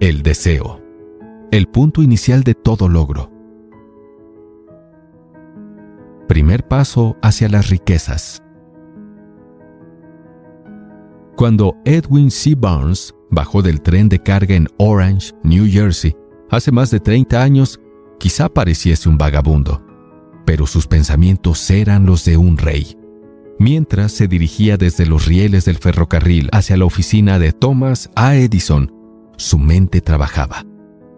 El deseo. El punto inicial de todo logro. Primer paso hacia las riquezas. Cuando Edwin C. Barnes bajó del tren de carga en Orange, New Jersey, hace más de 30 años, quizá pareciese un vagabundo, pero sus pensamientos eran los de un rey. Mientras se dirigía desde los rieles del ferrocarril hacia la oficina de Thomas A. Edison, su mente trabajaba.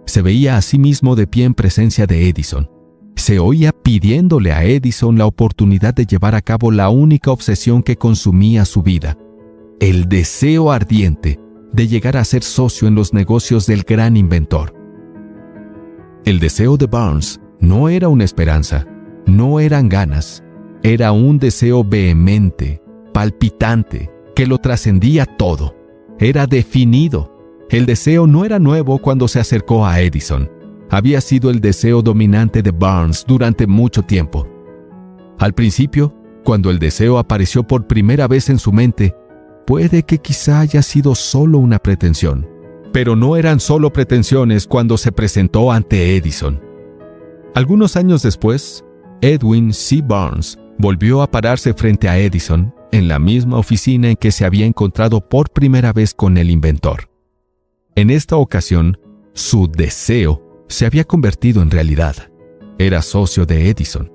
Se veía a sí mismo de pie en presencia de Edison. Se oía pidiéndole a Edison la oportunidad de llevar a cabo la única obsesión que consumía su vida: el deseo ardiente de llegar a ser socio en los negocios del gran inventor. El deseo de Barnes no era una esperanza, no eran ganas, era un deseo vehemente, palpitante, que lo trascendía todo. Era definido. El deseo no era nuevo cuando se acercó a Edison. Había sido el deseo dominante de Barnes durante mucho tiempo. Al principio, cuando el deseo apareció por primera vez en su mente, puede que quizá haya sido solo una pretensión. Pero no eran solo pretensiones cuando se presentó ante Edison. Algunos años después, Edwin C. Barnes volvió a pararse frente a Edison en la misma oficina en que se había encontrado por primera vez con el inventor. En esta ocasión, su deseo se había convertido en realidad. Era socio de Edison.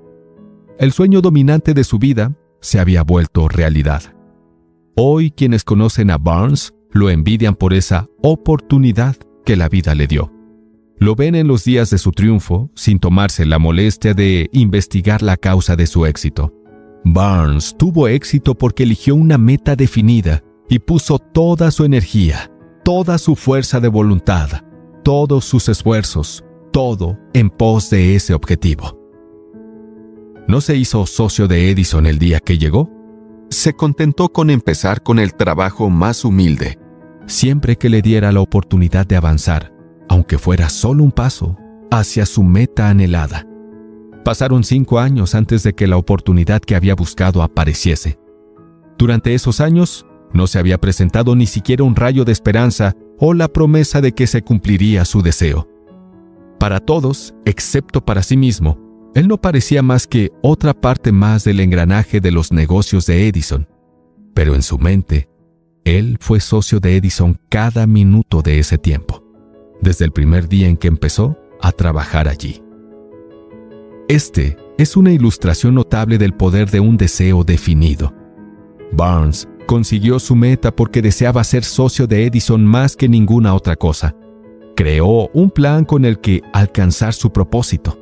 El sueño dominante de su vida se había vuelto realidad. Hoy quienes conocen a Barnes lo envidian por esa oportunidad que la vida le dio. Lo ven en los días de su triunfo sin tomarse la molestia de investigar la causa de su éxito. Barnes tuvo éxito porque eligió una meta definida y puso toda su energía, toda su fuerza de voluntad, todos sus esfuerzos, todo en pos de ese objetivo. No se hizo socio de Edison el día que llegó. Se contentó con empezar con el trabajo más humilde, siempre que le diera la oportunidad de avanzar, aunque fuera solo un paso, hacia su meta anhelada. Pasaron 5 años antes de que la oportunidad que había buscado apareciese. Durante esos años, no se había presentado ni siquiera un rayo de esperanza o la promesa de que se cumpliría su deseo. Para todos, excepto para sí mismo, él no parecía más que otra parte más del engranaje de los negocios de Edison. Pero en su mente, él fue socio de Edison cada minuto de ese tiempo, desde el primer día en que empezó a trabajar allí. Este es una ilustración notable del poder de un deseo definido. Barnes consiguió su meta porque deseaba ser socio de Edison más que ninguna otra cosa. Creó un plan con el que alcanzar su propósito,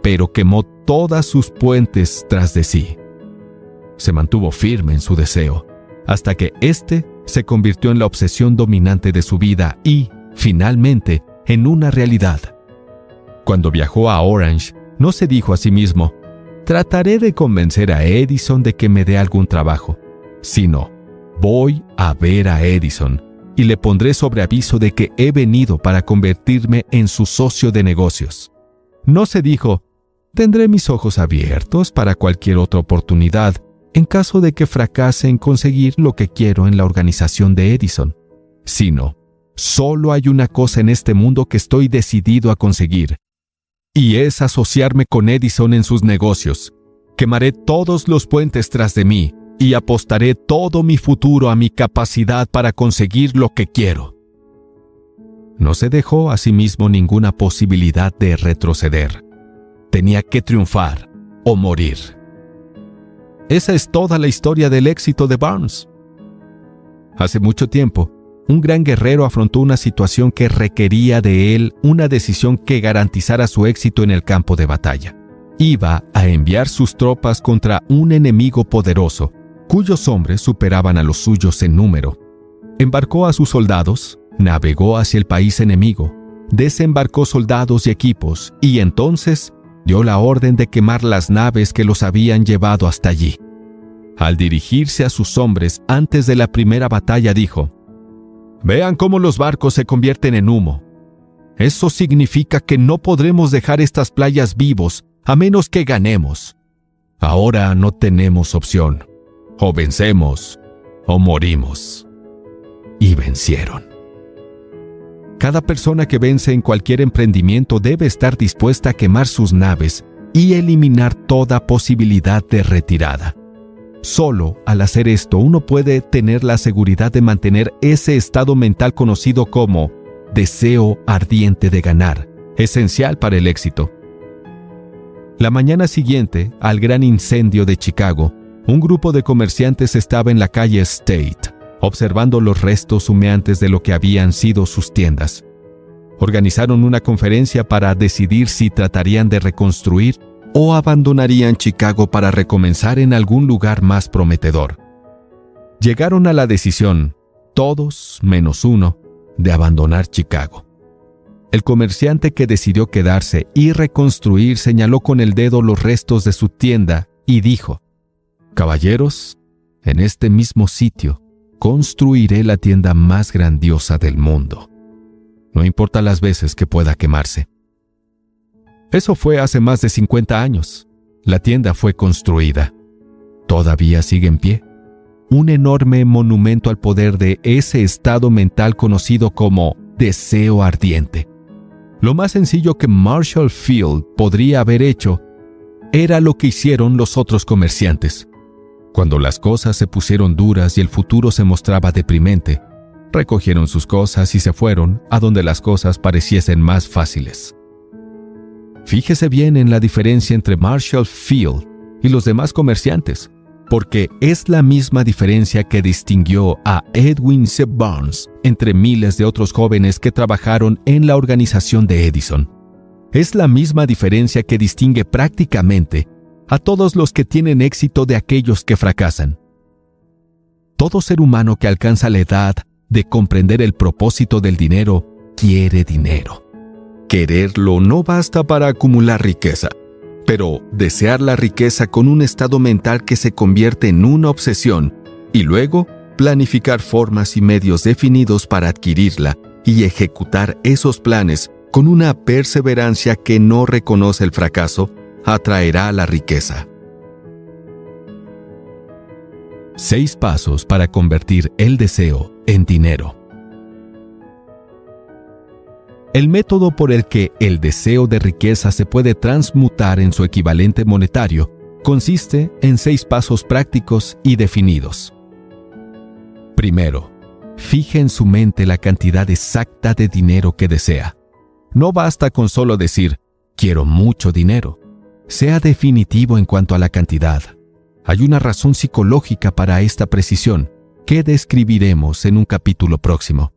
pero quemó todas sus puentes tras de sí. Se mantuvo firme en su deseo, hasta que éste se convirtió en la obsesión dominante de su vida y, finalmente, en una realidad. Cuando viajó a Orange, no se dijo a sí mismo: trataré de convencer a Edison de que me dé algún trabajo, sino: voy a ver a Edison y le pondré sobre aviso de que he venido para convertirme en su socio de negocios. No se dijo: tendré mis ojos abiertos para cualquier otra oportunidad en caso de que fracase en conseguir lo que quiero en la organización de Edison, sino: solo hay una cosa en este mundo que estoy decidido a conseguir, y es asociarme con Edison en sus negocios. Quemaré todos los puentes tras de mí y apostaré todo mi futuro a mi capacidad para conseguir lo que quiero. No se dejó a sí mismo ninguna posibilidad de retroceder. Tenía que triunfar o morir. Esa es toda la historia del éxito de Barnes. Hace mucho tiempo, un gran guerrero afrontó una situación que requería de él una decisión que garantizara su éxito en el campo de batalla. Iba a enviar sus tropas contra un enemigo poderoso, cuyos hombres superaban a los suyos en número. Embarcó a sus soldados, navegó hacia el país enemigo, desembarcó soldados y equipos, y entonces dio la orden de quemar las naves que los habían llevado hasta allí. Al dirigirse a sus hombres antes de la primera batalla dijo: «Vean cómo los barcos se convierten en humo. Eso significa que no podremos dejar estas playas vivos a menos que ganemos. Ahora no tenemos opción. O vencemos o morimos». Y vencieron. Cada persona que vence en cualquier emprendimiento debe estar dispuesta a quemar sus naves y eliminar toda posibilidad de retirada. Solo al hacer esto uno puede tener la seguridad de mantener ese estado mental conocido como deseo ardiente de ganar, esencial para el éxito. La mañana siguiente al gran incendio de Chicago, un grupo de comerciantes estaba en la calle State, observando los restos humeantes de lo que habían sido sus tiendas. Organizaron una conferencia para decidir si tratarían de reconstruir o abandonarían Chicago para recomenzar en algún lugar más prometedor. Llegaron a la decisión, todos menos uno, de abandonar Chicago. El comerciante que decidió quedarse y reconstruir señaló con el dedo los restos de su tienda y dijo: «Caballeros, en este mismo sitio construiré la tienda más grandiosa del mundo. No importa las veces que pueda quemarse». Eso fue hace más de 50 años. La tienda fue construida. Todavía sigue en pie. Un enorme monumento al poder de ese estado mental conocido como deseo ardiente. Lo más sencillo que Marshall Field podría haber hecho era lo que hicieron los otros comerciantes. Cuando las cosas se pusieron duras y el futuro se mostraba deprimente, recogieron sus cosas y se fueron a donde las cosas pareciesen más fáciles. Fíjese bien en la diferencia entre Marshall Field y los demás comerciantes, porque es la misma diferencia que distinguió a Edwin C. Barnes entre miles de otros jóvenes que trabajaron en la organización de Edison. Es la misma diferencia que distingue prácticamente a todos los que tienen éxito de aquellos que fracasan. Todo ser humano que alcanza la edad de comprender el propósito del dinero quiere dinero. Quererlo no basta para acumular riqueza, pero desear la riqueza con un estado mental que se convierte en una obsesión y luego planificar formas y medios definidos para adquirirla y ejecutar esos planes con una perseverancia que no reconoce el fracaso, atraerá la riqueza. 6 pasos para convertir el deseo en dinero. El método por el que el deseo de riqueza se puede transmutar en su equivalente monetario consiste en 6 pasos prácticos y definidos. Primero, fije en su mente la cantidad exacta de dinero que desea. No basta con solo decir, quiero mucho dinero. Sea definitivo en cuanto a la cantidad. Hay una razón psicológica para esta precisión que describiremos en un capítulo próximo.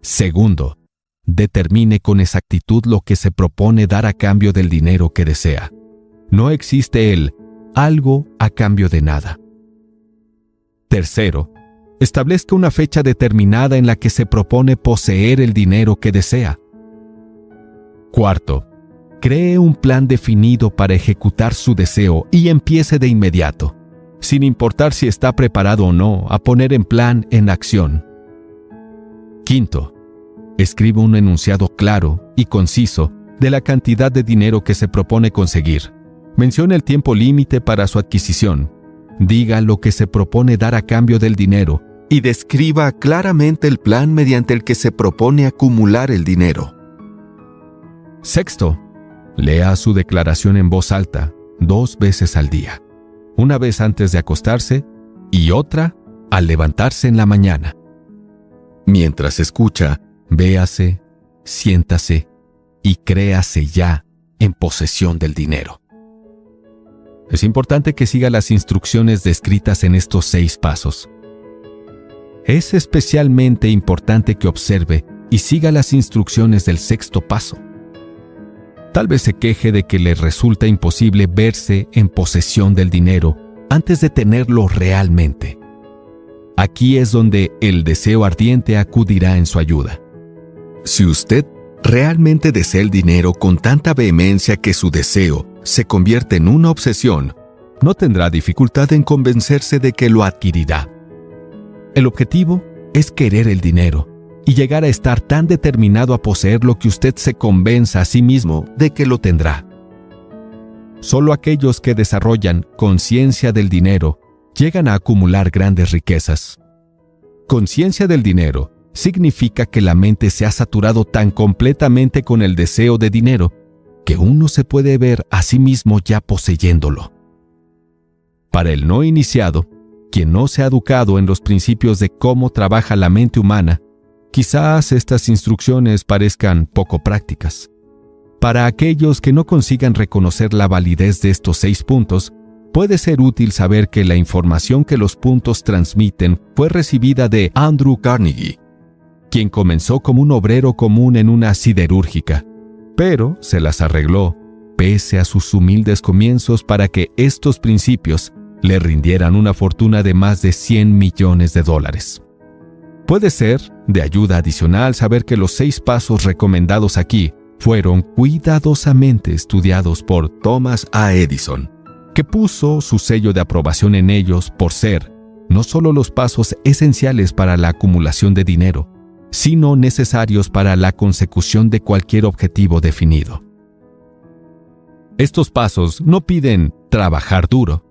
Segundo, determine con exactitud lo que se propone dar a cambio del dinero que desea. No existe el algo a cambio de nada. Tercero, establezca una fecha determinada en la que se propone poseer el dinero que desea. Cuarto, cree un plan definido para ejecutar su deseo y empiece de inmediato, sin importar si está preparado o no a poner en acción. Quinto, escriba un enunciado claro y conciso de la cantidad de dinero que se propone conseguir. Mencione el tiempo límite para su adquisición. Diga lo que se propone dar a cambio del dinero y describa claramente el plan mediante el que se propone acumular el dinero. Sexto, lea su declaración en voz alta 2 veces al día. Una vez antes de acostarse y otra al levantarse en la mañana. Mientras escucha, véase, siéntase y créase ya en posesión del dinero. Es importante que siga las instrucciones descritas en estos 6 pasos. Es especialmente importante que observe y siga las instrucciones del 6º paso. Tal vez se queje de que le resulta imposible verse en posesión del dinero antes de tenerlo realmente. Aquí es donde el deseo ardiente acudirá en su ayuda. Si usted realmente desea el dinero con tanta vehemencia que su deseo se convierte en una obsesión, no tendrá dificultad en convencerse de que lo adquirirá. El objetivo es querer el dinero y llegar a estar tan determinado a poseerlo que usted se convenza a sí mismo de que lo tendrá. Solo aquellos que desarrollan conciencia del dinero llegan a acumular grandes riquezas. Conciencia del dinero significa que la mente se ha saturado tan completamente con el deseo de dinero que uno se puede ver a sí mismo ya poseyéndolo. Para el no iniciado, quien no se ha educado en los principios de cómo trabaja la mente humana, quizás estas instrucciones parezcan poco prácticas. Para aquellos que no consigan reconocer la validez de estos 6 puntos, puede ser útil saber que la información que los puntos transmiten fue recibida de Andrew Carnegie, quien comenzó como un obrero común en una siderúrgica, pero se las arregló, pese a sus humildes comienzos, para que estos principios le rindieran una fortuna de más de $100 millones. Puede ser de ayuda adicional saber que los 6 pasos recomendados aquí fueron cuidadosamente estudiados por Thomas A. Edison, que puso su sello de aprobación en ellos por ser no solo los pasos esenciales para la acumulación de dinero, sino necesarios para la consecución de cualquier objetivo definido. Estos pasos no piden trabajar duro,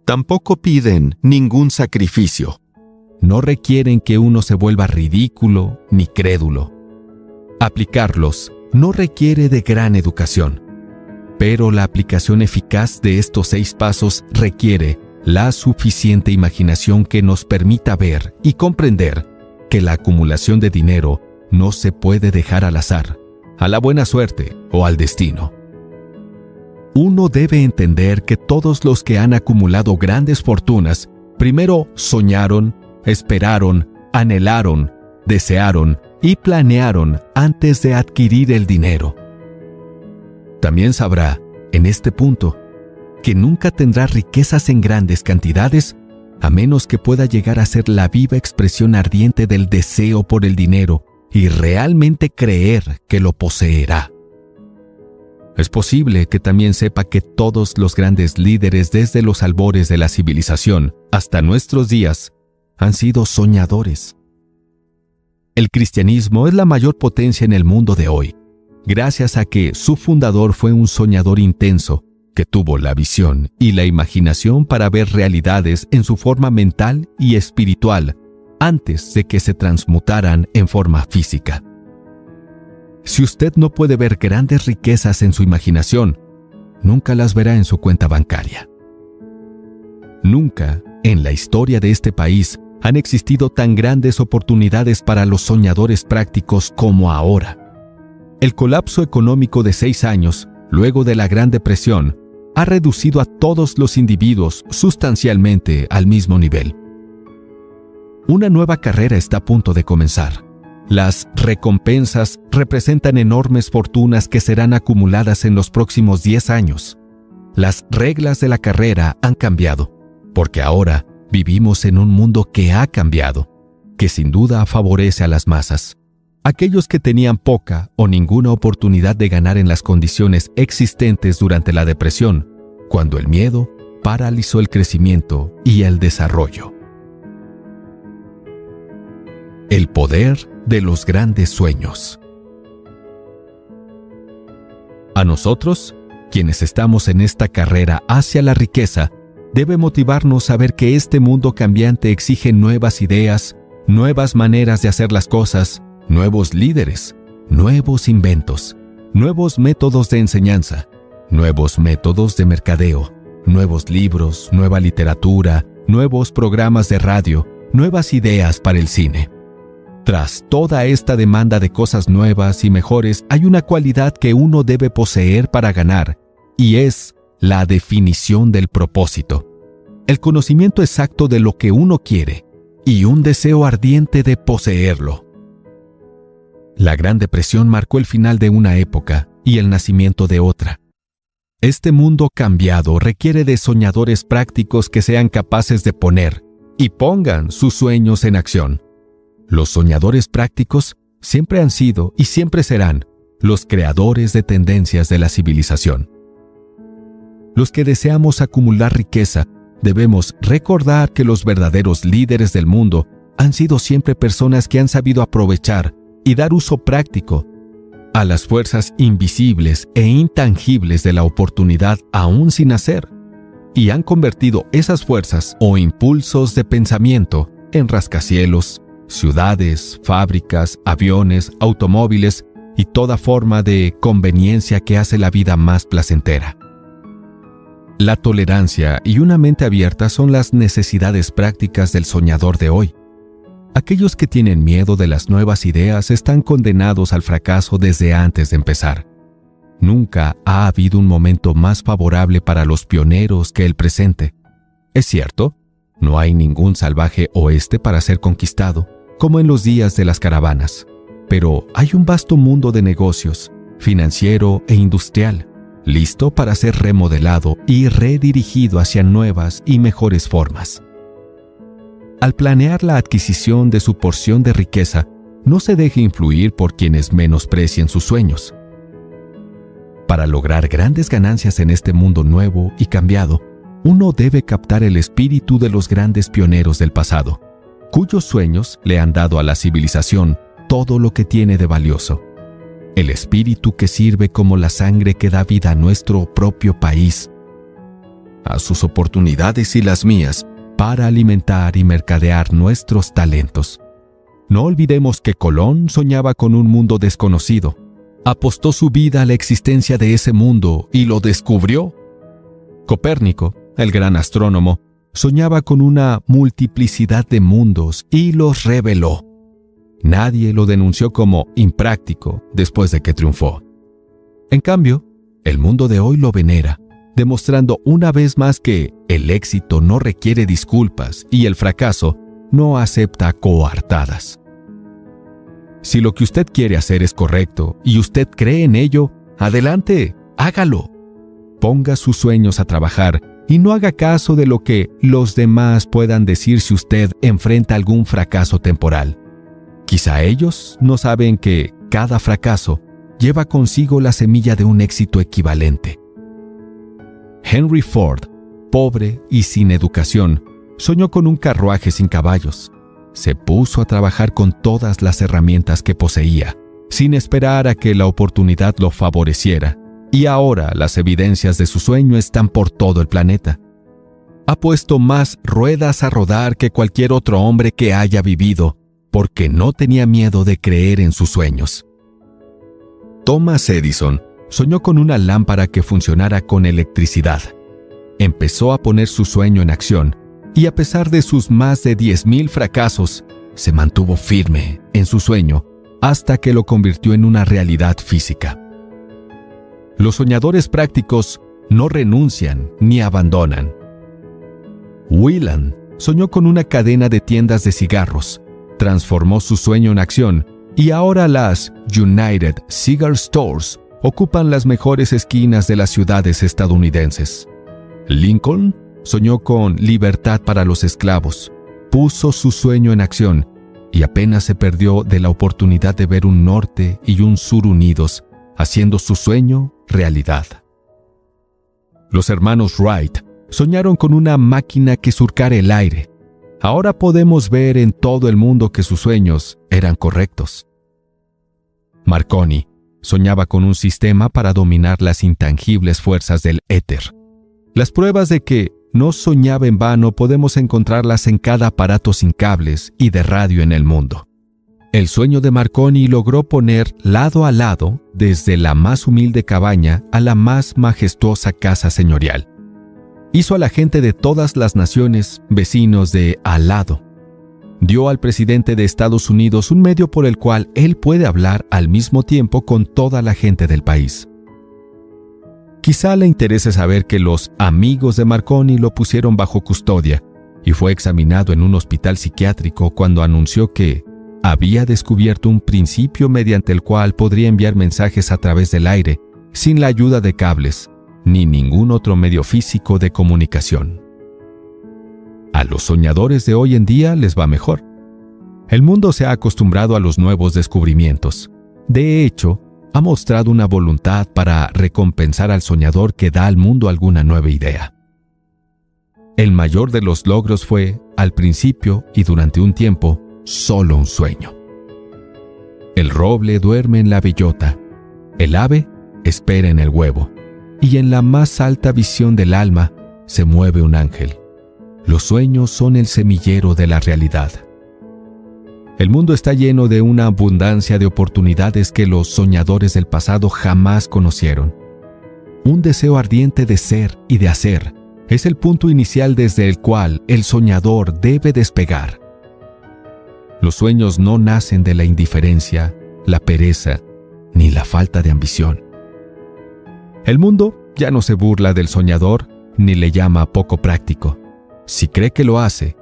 tampoco piden ningún sacrificio, no requieren que uno se vuelva ridículo ni crédulo. Aplicarlos no requiere de gran educación, pero la aplicación eficaz de estos 6 pasos requiere la suficiente imaginación que nos permita ver y comprender que la acumulación de dinero no se puede dejar al azar, a la buena suerte o al destino. Uno debe entender que todos los que han acumulado grandes fortunas primero soñaron, esperaron, anhelaron, desearon y planearon antes de adquirir el dinero. También sabrá, en este punto, que nunca tendrá riquezas en grandes cantidades a menos que pueda llegar a ser la viva expresión ardiente del deseo por el dinero y realmente creer que lo poseerá. Es posible que también sepa que todos los grandes líderes desde los albores de la civilización hasta nuestros días han sido soñadores. El cristianismo es la mayor potencia en el mundo de hoy, gracias a que su fundador fue un soñador intenso que tuvo la visión y la imaginación para ver realidades en su forma mental y espiritual antes de que se transmutaran en forma física. Si usted no puede ver grandes riquezas en su imaginación, nunca las verá en su cuenta bancaria. Nunca, en la historia de este país, han existido tan grandes oportunidades para los soñadores prácticos como ahora. El colapso económico de 6 años, luego de la Gran Depresión, ha reducido a todos los individuos sustancialmente al mismo nivel. Una nueva carrera está a punto de comenzar. Las recompensas representan enormes fortunas que serán acumuladas en los próximos 10 años. Las reglas de la carrera han cambiado, porque ahora vivimos en un mundo que ha cambiado, que sin duda favorece a las masas. Aquellos que tenían poca o ninguna oportunidad de ganar en las condiciones existentes durante la depresión, cuando el miedo paralizó el crecimiento y el desarrollo. El poder de los grandes sueños. A nosotros, quienes estamos en esta carrera hacia la riqueza, debe motivarnos a ver que este mundo cambiante exige nuevas ideas, nuevas maneras de hacer las cosas, nuevos líderes, nuevos inventos, nuevos métodos de enseñanza, nuevos métodos de mercadeo, nuevos libros, nueva literatura, nuevos programas de radio, nuevas ideas para el cine. Tras toda esta demanda de cosas nuevas y mejores, hay una cualidad que uno debe poseer para ganar, y es la definición del propósito, el conocimiento exacto de lo que uno quiere y un deseo ardiente de poseerlo. La Gran Depresión marcó el final de una época y el nacimiento de otra. Este mundo cambiado requiere de soñadores prácticos que sean capaces de poner y pongan sus sueños en acción. Los soñadores prácticos siempre han sido y siempre serán los creadores de tendencias de la civilización. Los que deseamos acumular riqueza, debemos recordar que los verdaderos líderes del mundo han sido siempre personas que han sabido aprovechar y dar uso práctico a las fuerzas invisibles e intangibles de la oportunidad aún sin nacer, y han convertido esas fuerzas o impulsos de pensamiento en rascacielos, ciudades, fábricas, aviones, automóviles y toda forma de conveniencia que hace la vida más placentera. La tolerancia y una mente abierta son las necesidades prácticas del soñador de hoy. Aquellos que tienen miedo de las nuevas ideas están condenados al fracaso desde antes de empezar. Nunca ha habido un momento más favorable para los pioneros que el presente. Es cierto, no hay ningún salvaje oeste para ser conquistado, como en los días de las caravanas, pero hay un vasto mundo de negocios, financiero e industrial, listo para ser remodelado y redirigido hacia nuevas y mejores formas. Al planear la adquisición de su porción de riqueza, no se deje influir por quienes menosprecien sus sueños. Para lograr grandes ganancias en este mundo nuevo y cambiado, uno debe captar el espíritu de los grandes pioneros del pasado, cuyos sueños le han dado a la civilización todo lo que tiene de valioso. El espíritu que sirve como la sangre que da vida a nuestro propio país, a sus oportunidades y las mías, para alimentar y mercadear nuestros talentos. No olvidemos que Colón soñaba con un mundo desconocido. Apostó su vida a la existencia de ese mundo y lo descubrió. Copérnico, el gran astrónomo, soñaba con una multiplicidad de mundos y los reveló. Nadie lo denunció como impráctico después de que triunfó. En cambio, el mundo de hoy lo venera, demostrando una vez más que el éxito no requiere disculpas y el fracaso no acepta coartadas. Si lo que usted quiere hacer es correcto y usted cree en ello, adelante, hágalo. Ponga sus sueños a trabajar y no haga caso de lo que los demás puedan decir si usted enfrenta algún fracaso temporal. Quizá ellos no saben que cada fracaso lleva consigo la semilla de un éxito equivalente. Henry Ford, pobre y sin educación, soñó con un carruaje sin caballos. Se puso a trabajar con todas las herramientas que poseía, sin esperar a que la oportunidad lo favoreciera, y ahora las evidencias de su sueño están por todo el planeta. Ha puesto más ruedas a rodar que cualquier otro hombre que haya vivido, porque no tenía miedo de creer en sus sueños. Thomas Edison soñó con una lámpara que funcionara con electricidad. Empezó a poner su sueño en acción, y a pesar de sus más de 10,000 fracasos, se mantuvo firme en su sueño hasta que lo convirtió en una realidad física. Los soñadores prácticos no renuncian ni abandonan. Wieland soñó con una cadena de tiendas de cigarros, transformó su sueño en acción y ahora las United Cigar Stores ocupan las mejores esquinas de las ciudades estadounidenses. Lincoln soñó con libertad para los esclavos, puso su sueño en acción y apenas se perdió de la oportunidad de ver un norte y un sur unidos, haciendo su sueño realidad. Los hermanos Wright soñaron con una máquina que surcara el aire. Ahora podemos ver en todo el mundo que sus sueños eran correctos. Marconi soñaba con un sistema para dominar las intangibles fuerzas del éter. Las pruebas de que no soñaba en vano podemos encontrarlas en cada aparato sin cables y de radio en el mundo. El sueño de Marconi logró poner lado a lado desde la más humilde cabaña a la más majestuosa casa señorial. Hizo a la gente de todas las naciones vecinos de al lado. Dio al presidente de Estados Unidos un medio por el cual él puede hablar al mismo tiempo con toda la gente del país. Quizá le interese saber que los amigos de Marconi lo pusieron bajo custodia y fue examinado en un hospital psiquiátrico cuando anunció que había descubierto un principio mediante el cual podría enviar mensajes a través del aire sin la ayuda de cables ni ningún otro medio físico de comunicación. A los soñadores de hoy en día les va mejor. El mundo se ha acostumbrado a los nuevos descubrimientos. De hecho, ha mostrado una voluntad para recompensar al soñador que da al mundo alguna nueva idea. El mayor de los logros fue, al principio y durante un tiempo, solo un sueño. El roble duerme en la bellota, el ave espera en el huevo, y en la más alta visión del alma se mueve un ángel. Los sueños son el semillero de la realidad. El mundo está lleno de una abundancia de oportunidades que los soñadores del pasado jamás conocieron. Un deseo ardiente de ser y de hacer es el punto inicial desde el cual el soñador debe despegar. Los sueños no nacen de la indiferencia, la pereza, ni la falta de ambición. El mundo ya no se burla del soñador ni le llama poco práctico. Si cree que lo hace,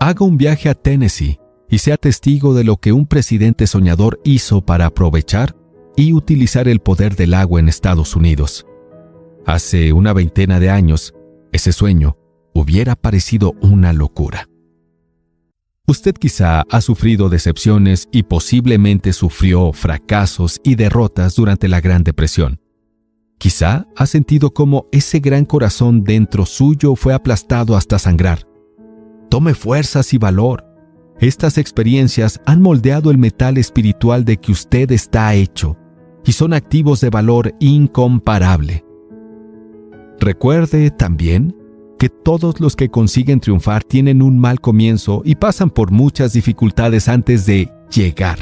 haga un viaje a Tennessee y sea testigo de lo que un presidente soñador hizo para aprovechar y utilizar el poder del agua en Estados Unidos. Hace una veintena de años, ese sueño hubiera parecido una locura. Usted quizá ha sufrido decepciones y posiblemente sufrió fracasos y derrotas durante la Gran Depresión. Quizá ha sentido como ese gran corazón dentro suyo fue aplastado hasta sangrar. Tome fuerzas y valor. Estas experiencias han moldeado el metal espiritual de que usted está hecho y son activos de valor incomparable. Recuerde también que todos los que consiguen triunfar tienen un mal comienzo y pasan por muchas dificultades antes de llegar.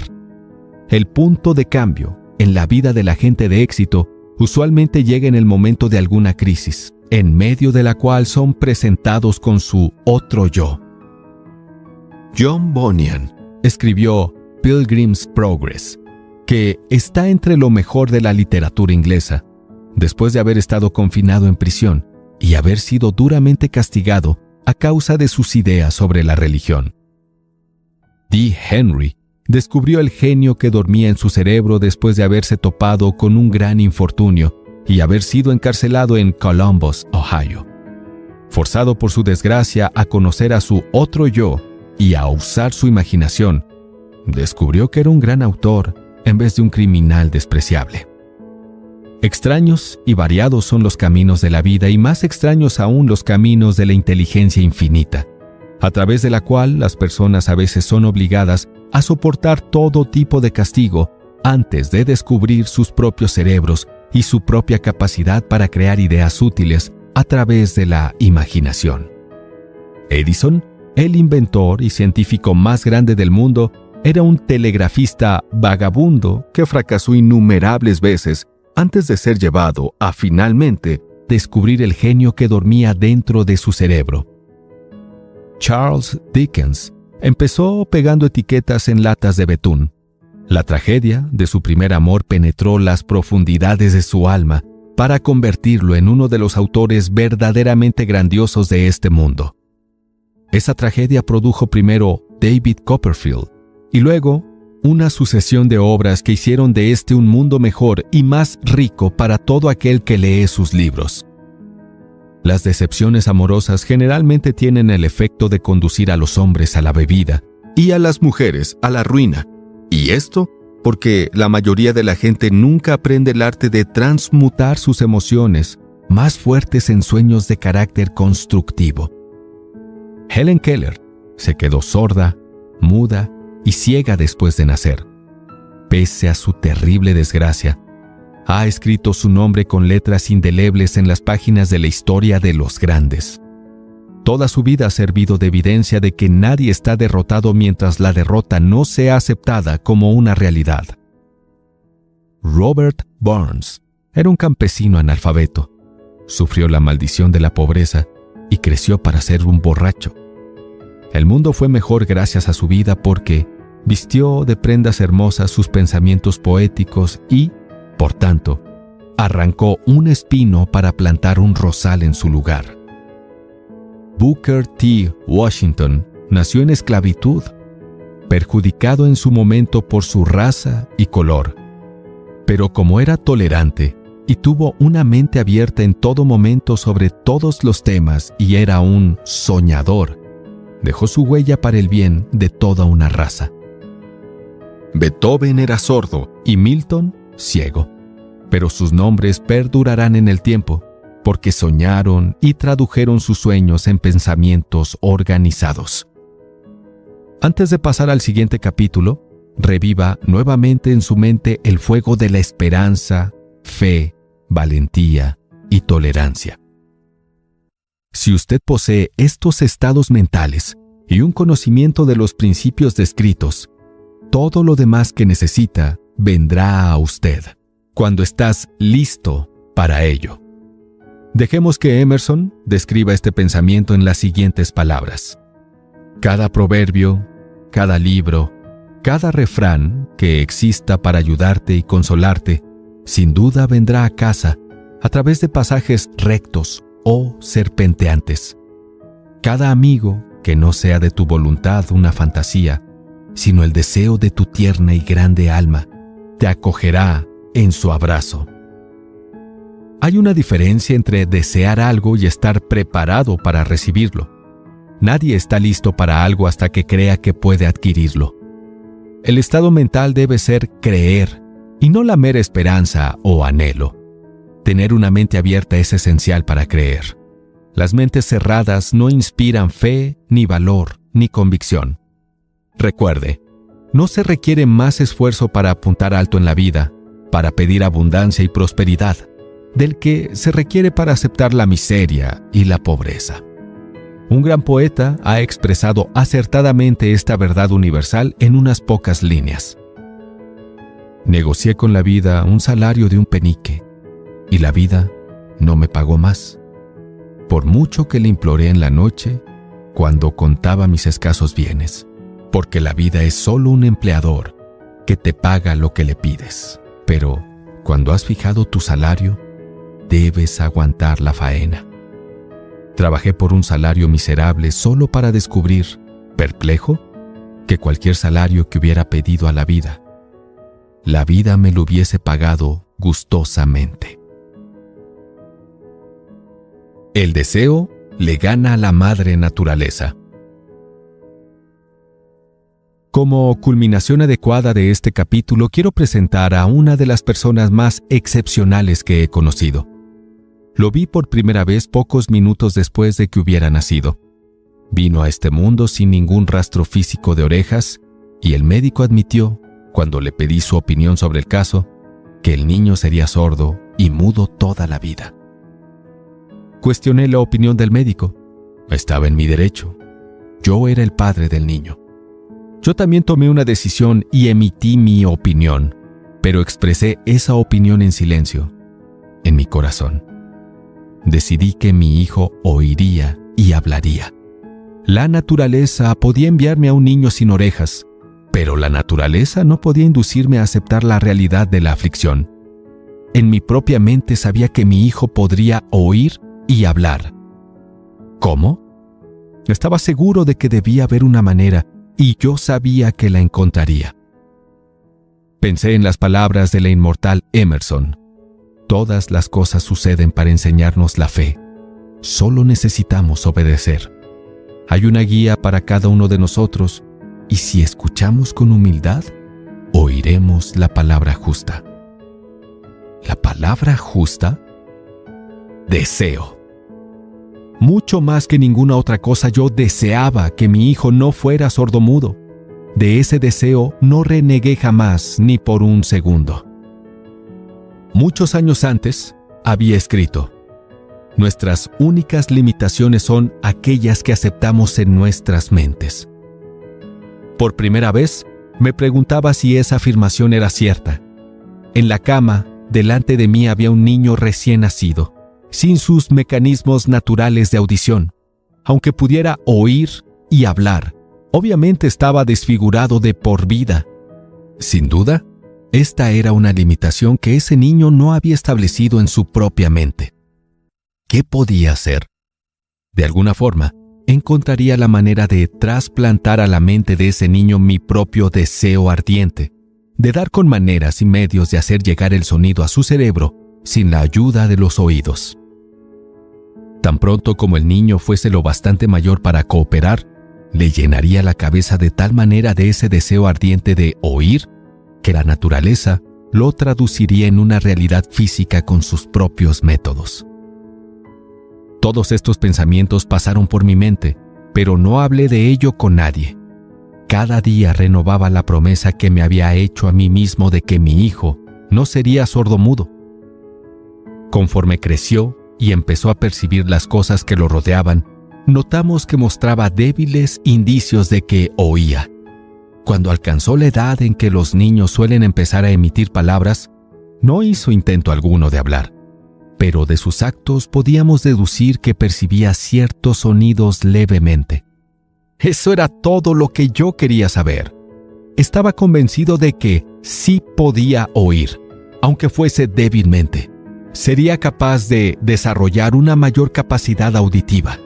El punto de cambio en la vida de la gente de éxito usualmente llega en el momento de alguna crisis, en medio de la cual son presentados con su otro yo. John Bunyan escribió Pilgrim's Progress, que está entre lo mejor de la literatura inglesa, después de haber estado confinado en prisión y haber sido duramente castigado a causa de sus ideas sobre la religión. D. Henry descubrió el genio que dormía en su cerebro después de haberse topado con un gran infortunio y haber sido encarcelado en Columbus, Ohio. Forzado por su desgracia a conocer a su otro yo y a usar su imaginación, descubrió que era un gran autor en vez de un criminal despreciable. Extraños y variados son los caminos de la vida y más extraños aún los caminos de la inteligencia infinita, a través de la cual las personas a veces son obligadas a soportar todo tipo de castigo antes de descubrir sus propios cerebros y su propia capacidad para crear ideas útiles a través de la imaginación. Edison, el inventor y científico más grande del mundo, era un telegrafista vagabundo que fracasó innumerables veces antes de ser llevado a finalmente descubrir el genio que dormía dentro de su cerebro. Charles Dickens empezó pegando etiquetas en latas de betún. La tragedia de su primer amor penetró las profundidades de su alma para convertirlo en uno de los autores verdaderamente grandiosos de este mundo. Esa tragedia produjo primero David Copperfield y luego una sucesión de obras que hicieron de este un mundo mejor y más rico para todo aquel que lee sus libros. Las decepciones amorosas generalmente tienen el efecto de conducir a los hombres a la bebida y a las mujeres a la ruina. Y esto porque la mayoría de la gente nunca aprende el arte de transmutar sus emociones más fuertes en sueños de carácter constructivo. Helen Keller se quedó sorda, muda y ciega después de nacer. Pese a su terrible desgracia, ha escrito su nombre con letras indelebles en las páginas de la historia de los grandes. Toda su vida ha servido de evidencia de que nadie está derrotado mientras la derrota no sea aceptada como una realidad. Robert Burns era un campesino analfabeto. Sufrió la maldición de la pobreza y creció para ser un borracho. El mundo fue mejor gracias a su vida porque vistió de prendas hermosas sus pensamientos poéticos y, por tanto, arrancó un espino para plantar un rosal en su lugar. Booker T. Washington nació en esclavitud, perjudicado en su momento por su raza y color. Pero como era tolerante y tuvo una mente abierta en todo momento sobre todos los temas y era un soñador, dejó su huella para el bien de toda una raza. Beethoven era sordo y Milton ciego, pero sus nombres perdurarán en el tiempo porque soñaron y tradujeron sus sueños en pensamientos organizados. Antes de pasar al siguiente capítulo, reviva nuevamente en su mente el fuego de la esperanza, fe, valentía y tolerancia. Si usted posee estos estados mentales y un conocimiento de los principios descritos, todo lo demás que necesita vendrá a usted, cuando estás listo para ello. Dejemos que Emerson describa este pensamiento en las siguientes palabras. Cada proverbio, cada libro, cada refrán que exista para ayudarte y consolarte, sin duda vendrá a casa a través de pasajes rectos o serpenteantes. Cada amigo que no sea de tu voluntad una fantasía, sino el deseo de tu tierna y grande alma, te acogerá en su abrazo. Hay una diferencia entre desear algo y estar preparado para recibirlo. Nadie está listo para algo hasta que crea que puede adquirirlo. El estado mental debe ser creer, y no la mera esperanza o anhelo. Tener una mente abierta es esencial para creer. Las mentes cerradas no inspiran fe, ni valor, ni convicción. Recuerde, no se requiere más esfuerzo para apuntar alto en la vida, para pedir abundancia y prosperidad, del que se requiere para aceptar la miseria y la pobreza. Un gran poeta ha expresado acertadamente esta verdad universal en unas pocas líneas. Negocié con la vida un salario de un penique, y la vida no me pagó más, por mucho que le imploré en la noche cuando contaba mis escasos bienes, porque la vida es solo un empleador que te paga lo que le pides, pero cuando has fijado tu salario, debes aguantar la faena. Trabajé por un salario miserable solo para descubrir, perplejo, que cualquier salario que hubiera pedido a la vida me lo hubiese pagado gustosamente. El deseo le gana a la madre naturaleza. Como culminación adecuada de este capítulo, quiero presentar a una de las personas más excepcionales que he conocido. Lo vi por primera vez pocos minutos después de que hubiera nacido. Vino a este mundo sin ningún rastro físico de orejas, y el médico admitió, cuando le pedí su opinión sobre el caso, que el niño sería sordo y mudo toda la vida. Cuestioné la opinión del médico. Estaba en mi derecho. Yo era el padre del niño. Yo también tomé una decisión y emití mi opinión, pero expresé esa opinión en silencio, en mi corazón. Decidí que mi hijo oiría y hablaría. La naturaleza podía enviarme a un niño sin orejas, pero la naturaleza no podía inducirme a aceptar la realidad de la aflicción. En mi propia mente sabía que mi hijo podría oír y hablar. ¿Cómo? Estaba seguro de que debía haber una manera, y yo sabía que la encontraría. Pensé en las palabras de la inmortal Emerson. Todas las cosas suceden para enseñarnos la fe. Solo necesitamos obedecer. Hay una guía para cada uno de nosotros, y si escuchamos con humildad, oiremos la palabra justa. ¿La palabra justa? Deseo. Mucho más que ninguna otra cosa, yo deseaba que mi hijo no fuera sordomudo. De ese deseo no renegué jamás ni por un segundo. Muchos años antes, había escrito: nuestras únicas limitaciones son aquellas que aceptamos en nuestras mentes. Por primera vez, me preguntaba si esa afirmación era cierta. En la cama, delante de mí había un niño recién nacido, sin sus mecanismos naturales de audición. Aunque pudiera oír y hablar, obviamente estaba desfigurado de por vida. Sin duda, esta era una limitación que ese niño no había establecido en su propia mente. ¿Qué podía hacer? De alguna forma, encontraría la manera de trasplantar a la mente de ese niño mi propio deseo ardiente, de dar con maneras y medios de hacer llegar el sonido a su cerebro sin la ayuda de los oídos. Tan pronto como el niño fuese lo bastante mayor para cooperar, le llenaría la cabeza de tal manera de ese deseo ardiente de oír, que la naturaleza lo traduciría en una realidad física con sus propios métodos. Todos estos pensamientos pasaron por mi mente, pero no hablé de ello con nadie. Cada día renovaba la promesa que me había hecho a mí mismo de que mi hijo no sería sordomudo. Conforme creció y empezó a percibir las cosas que lo rodeaban, notamos que mostraba débiles indicios de que oía. Cuando alcanzó la edad en que los niños suelen empezar a emitir palabras, no hizo intento alguno de hablar, pero de sus actos podíamos deducir que percibía ciertos sonidos levemente. Eso era todo lo que yo quería saber. Estaba convencido de que sí podía oír, aunque fuese débilmente. Sería capaz de desarrollar una mayor capacidad auditiva.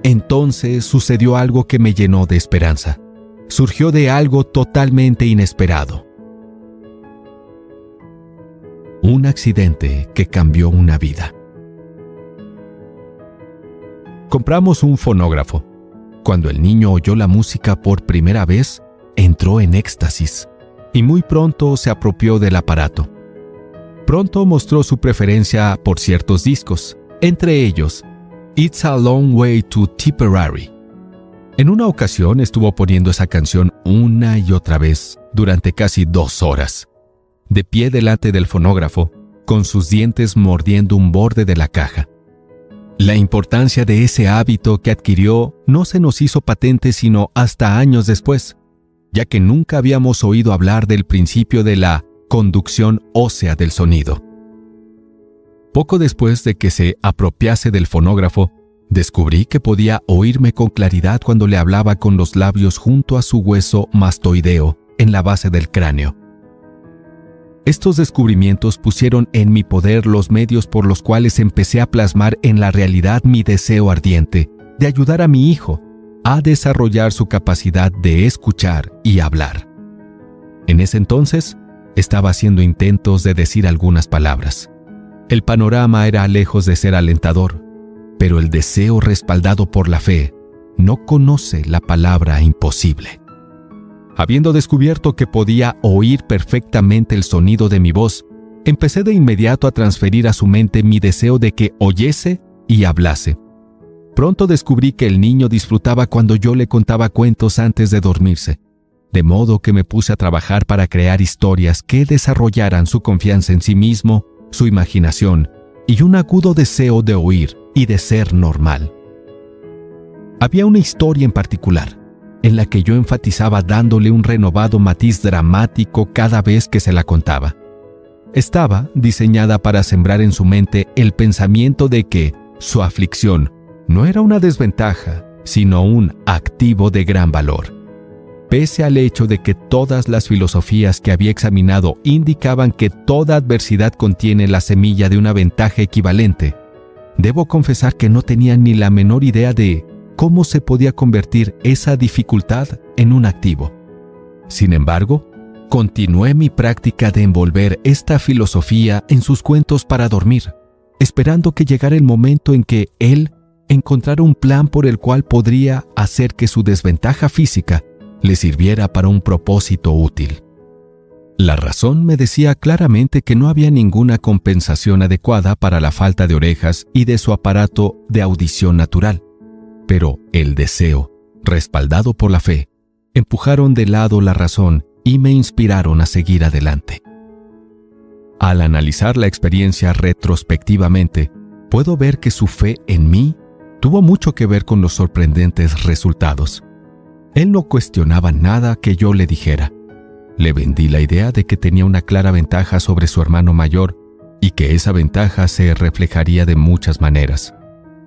Entonces sucedió algo que me llenó de esperanza. Surgió de algo totalmente inesperado. Un accidente que cambió una vida. Compramos un fonógrafo. Cuando el niño oyó la música por primera vez, entró en éxtasis y muy pronto se apropió del aparato. Pronto mostró su preferencia por ciertos discos, entre ellos It's a Long Way to Tipperary. En una ocasión estuvo poniendo esa canción una y otra vez durante casi 2 horas, de pie delante del fonógrafo, con sus dientes mordiendo un borde de la caja. La importancia de ese hábito que adquirió no se nos hizo patente sino hasta años después, ya que nunca habíamos oído hablar del principio de la conducción ósea del sonido. Poco después de que se apropiase del fonógrafo, descubrí que podía oírme con claridad cuando le hablaba con los labios junto a su hueso mastoideo en la base del cráneo. Estos descubrimientos pusieron en mi poder los medios por los cuales empecé a plasmar en la realidad mi deseo ardiente de ayudar a mi hijo a desarrollar su capacidad de escuchar y hablar. En ese entonces, estaba haciendo intentos de decir algunas palabras. El panorama era lejos de ser alentador, pero el deseo respaldado por la fe no conoce la palabra imposible. Habiendo descubierto que podía oír perfectamente el sonido de mi voz, empecé de inmediato a transferir a su mente mi deseo de que oyese y hablase. Pronto descubrí que el niño disfrutaba cuando yo le contaba cuentos antes de dormirse, de modo que me puse a trabajar para crear historias que desarrollaran su confianza en sí mismo, su imaginación y un agudo deseo de oír y de ser normal. Había una historia en particular, en la que yo enfatizaba dándole un renovado matiz dramático cada vez que se la contaba. Estaba diseñada para sembrar en su mente el pensamiento de que su aflicción no era una desventaja, sino un activo de gran valor. Pese al hecho de que todas las filosofías que había examinado indicaban que toda adversidad contiene la semilla de una ventaja equivalente, debo confesar que no tenía ni la menor idea de cómo se podía convertir esa dificultad en un activo. Sin embargo, continué mi práctica de envolver esta filosofía en sus cuentos para dormir, esperando que llegara el momento en que él encontrara un plan por el cual podría hacer que su desventaja física le sirviera para un propósito útil. La razón me decía claramente que no había ninguna compensación adecuada para la falta de orejas y de su aparato de audición natural, pero el deseo, respaldado por la fe, empujaron de lado la razón y me inspiraron a seguir adelante. Al analizar la experiencia retrospectivamente, puedo ver que su fe en mí tuvo mucho que ver con los sorprendentes resultados. Él no cuestionaba nada que yo le dijera. Le vendí la idea de que tenía una clara ventaja sobre su hermano mayor y que esa ventaja se reflejaría de muchas maneras.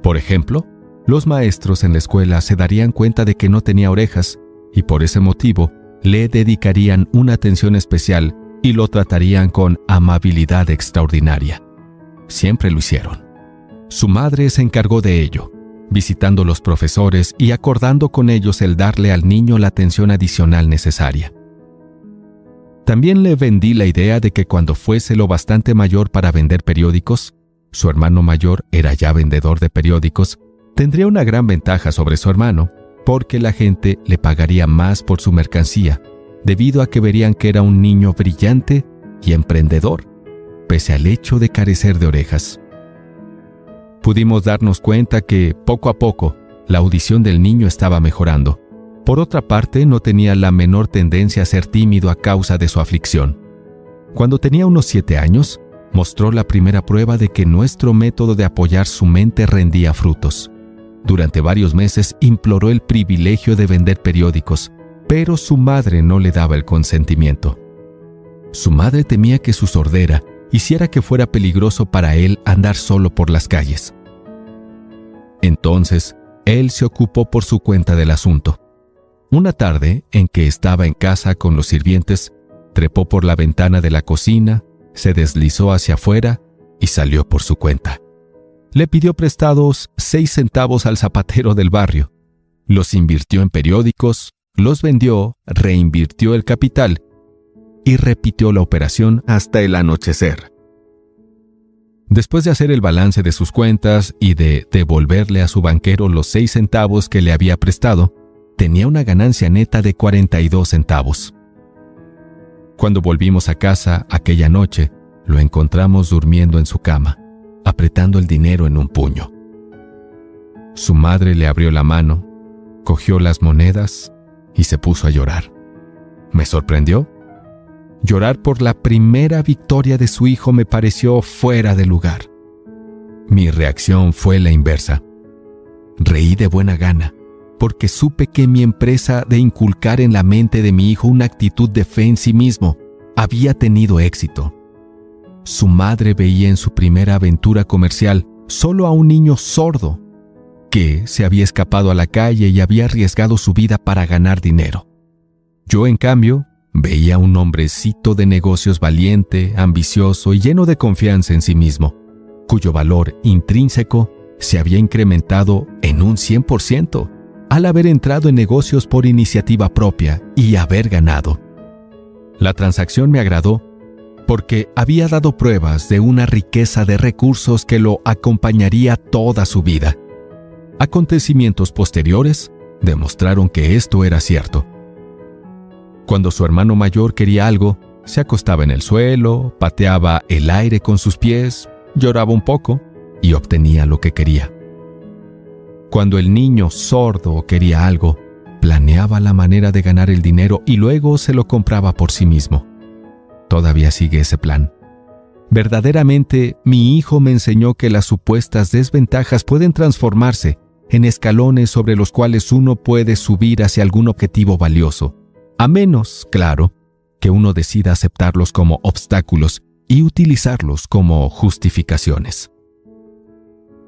Por ejemplo, los maestros en la escuela se darían cuenta de que no tenía orejas y por ese motivo le dedicarían una atención especial y lo tratarían con amabilidad extraordinaria. Siempre lo hicieron. Su madre se encargó de ello, visitando los profesores y acordando con ellos el darle al niño la atención adicional necesaria. También le vendí la idea de que cuando fuese lo bastante mayor para vender periódicos, su hermano mayor era ya vendedor de periódicos, tendría una gran ventaja sobre su hermano, porque la gente le pagaría más por su mercancía, debido a que verían que era un niño brillante y emprendedor, pese al hecho de carecer de orejas. Pudimos darnos cuenta que, poco a poco, la audición del niño estaba mejorando. Por otra parte, no tenía la menor tendencia a ser tímido a causa de su aflicción. Cuando tenía unos 7 años, mostró la primera prueba de que nuestro método de apoyar su mente rendía frutos. Durante varios meses imploró el privilegio de vender periódicos, pero su madre no le daba el consentimiento. Su madre temía que su sordera hiciera que fuera peligroso para él andar solo por las calles. Entonces, él se ocupó por su cuenta del asunto. Una tarde, en que estaba en casa con los sirvientes, trepó por la ventana de la cocina, se deslizó hacia afuera y salió por su cuenta. Le pidió prestados 6 centavos al zapatero del barrio. Los invirtió en periódicos, los vendió, reinvirtió el capital y repitió la operación hasta el anochecer. Después de hacer el balance de sus cuentas y de devolverle a su banquero los 6 centavos que le había prestado, tenía una ganancia neta de 42 centavos. Cuando volvimos a casa aquella noche, lo encontramos durmiendo en su cama, apretando el dinero en un puño. Su madre le abrió la mano, cogió las monedas y se puso a llorar. ¿Me sorprendió? Llorar por la primera victoria de su hijo me pareció fuera de lugar. Mi reacción fue la inversa. Reí de buena gana, porque supe que mi empresa de inculcar en la mente de mi hijo una actitud de fe en sí mismo había tenido éxito. Su madre veía en su primera aventura comercial solo a un niño sordo que se había escapado a la calle y había arriesgado su vida para ganar dinero. Yo, en cambio, veía a un hombrecito de negocios valiente, ambicioso y lleno de confianza en sí mismo, cuyo valor intrínseco se había incrementado en un 100% al haber entrado en negocios por iniciativa propia y haber ganado. La transacción me agradó porque había dado pruebas de una riqueza de recursos que lo acompañaría toda su vida. Acontecimientos posteriores demostraron que esto era cierto. Cuando su hermano mayor quería algo, se acostaba en el suelo, pateaba el aire con sus pies, lloraba un poco y obtenía lo que quería. Cuando el niño sordo quería algo, planeaba la manera de ganar el dinero y luego se lo compraba por sí mismo. Todavía sigue ese plan. Verdaderamente, mi hijo me enseñó que las supuestas desventajas pueden transformarse en escalones sobre los cuales uno puede subir hacia algún objetivo valioso, a menos, claro, que uno decida aceptarlos como obstáculos y utilizarlos como justificaciones.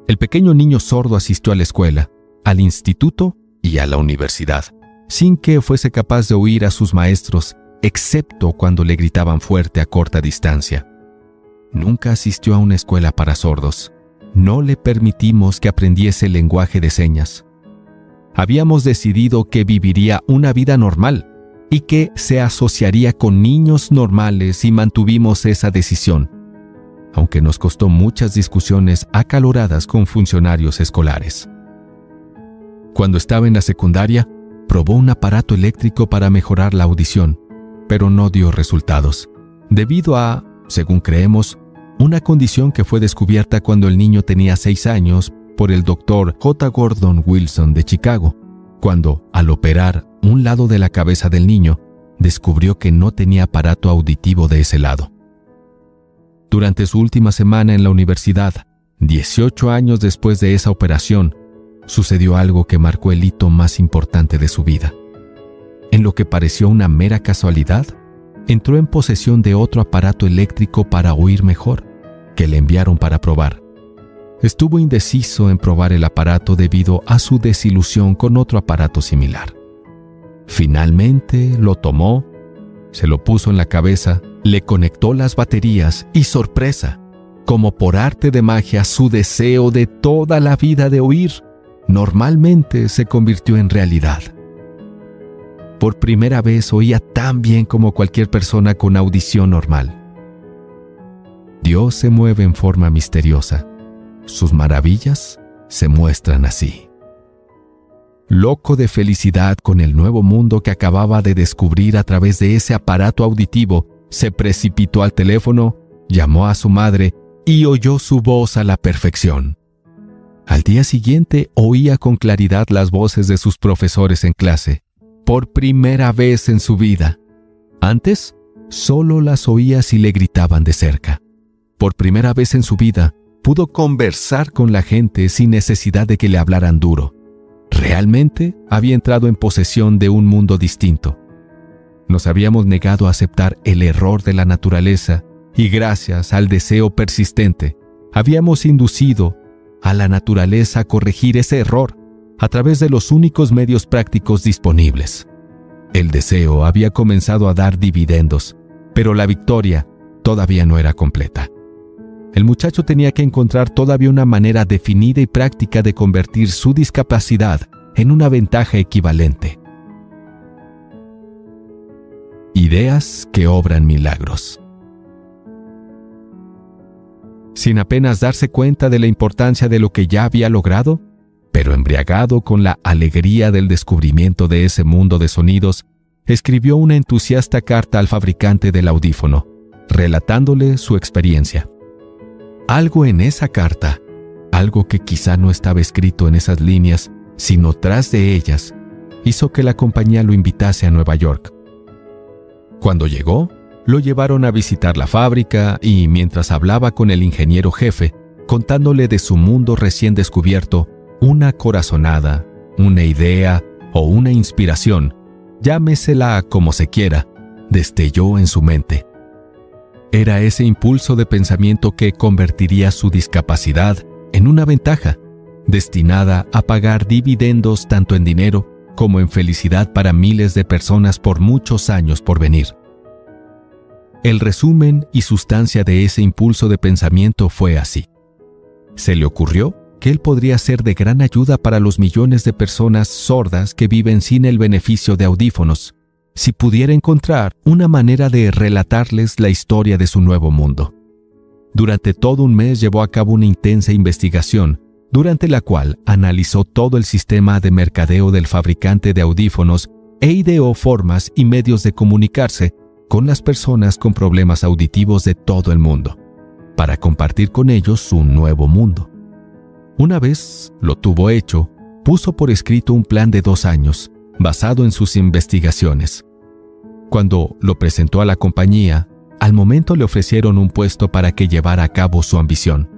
El pequeño niño sordo asistió a la escuela, al instituto y a la universidad, sin que fuese capaz de oír a sus maestros, excepto cuando le gritaban fuerte a corta distancia. Nunca asistió a una escuela para sordos. No le permitimos que aprendiese el lenguaje de señas. Habíamos decidido que viviría una vida normal y que se asociaría con niños normales y mantuvimos esa decisión, aunque nos costó muchas discusiones acaloradas con funcionarios escolares. Cuando estaba en la secundaria, probó un aparato eléctrico para mejorar la audición, pero no dio resultados, debido a, según creemos, una condición que fue descubierta cuando el niño tenía 6 años por el Dr. J. Gordon Wilson de Chicago, cuando, al operar un lado de la cabeza del niño, descubrió que no tenía aparato auditivo de ese lado. Durante su última semana en la universidad, 18 años después de esa operación, sucedió algo que marcó el hito más importante de su vida. En lo que pareció una mera casualidad, entró en posesión de otro aparato eléctrico para oír mejor, que le enviaron para probar. Estuvo indeciso en probar el aparato debido a su desilusión con otro aparato similar. Finalmente lo tomó, se lo puso en la cabeza, le conectó las baterías y, sorpresa, como por arte de magia, su deseo de toda la vida de oír normalmente se convirtió en realidad. Por primera vez oía tan bien como cualquier persona con audición normal. Dios se mueve en forma misteriosa. Sus maravillas se muestran así. Loco de felicidad con el nuevo mundo que acababa de descubrir a través de ese aparato auditivo, se precipitó al teléfono, llamó a su madre y oyó su voz a la perfección. Al día siguiente oía con claridad las voces de sus profesores en clase, por primera vez en su vida. Antes, solo las oía si le gritaban de cerca. Por primera vez en su vida, pudo conversar con la gente sin necesidad de que le hablaran duro. realmente había entrado en posesión de un mundo distinto. Nos habíamos negado a aceptar el error de la naturaleza y gracias al deseo persistente, habíamos inducido a la naturaleza a corregir ese error a través de los únicos medios prácticos disponibles. El deseo había comenzado a dar dividendos, pero la victoria todavía no era completa. El muchacho tenía que encontrar todavía una manera definida y práctica de convertir su discapacidad en una ventaja equivalente. Ideas que obran milagros. Sin apenas darse cuenta de la importancia de lo que ya había logrado, pero embriagado con la alegría del descubrimiento de ese mundo de sonidos, escribió una entusiasta carta al fabricante del audífono, relatándole su experiencia. Algo en esa carta, algo que quizá no estaba escrito en esas líneas, sino tras de ellas, hizo que la compañía lo invitase a Nueva York. Cuando llegó, lo llevaron a visitar la fábrica y mientras hablaba con el ingeniero jefe, contándole de su mundo recién descubierto, una corazonada, una idea o una inspiración, llámesela como se quiera, destelló en su mente. Era ese impulso de pensamiento que convertiría su discapacidad en una ventaja, destinada a pagar dividendos tanto en dinero como en felicidad para miles de personas por muchos años por venir. El resumen y sustancia de ese impulso de pensamiento fue así. Se le ocurrió que él podría ser de gran ayuda para los millones de personas sordas que viven sin el beneficio de audífonos, si pudiera encontrar una manera de relatarles la historia de su nuevo mundo. Durante todo un mes llevó a cabo una intensa investigación, durante la cual analizó todo el sistema de mercadeo del fabricante de audífonos e ideó formas y medios de comunicarse con las personas con problemas auditivos de todo el mundo, para compartir con ellos su nuevo mundo. Una vez lo tuvo hecho, puso por escrito un plan de 2 años, basado en sus investigaciones. Cuando lo presentó a la compañía, al momento le ofrecieron un puesto para que llevara a cabo su ambición.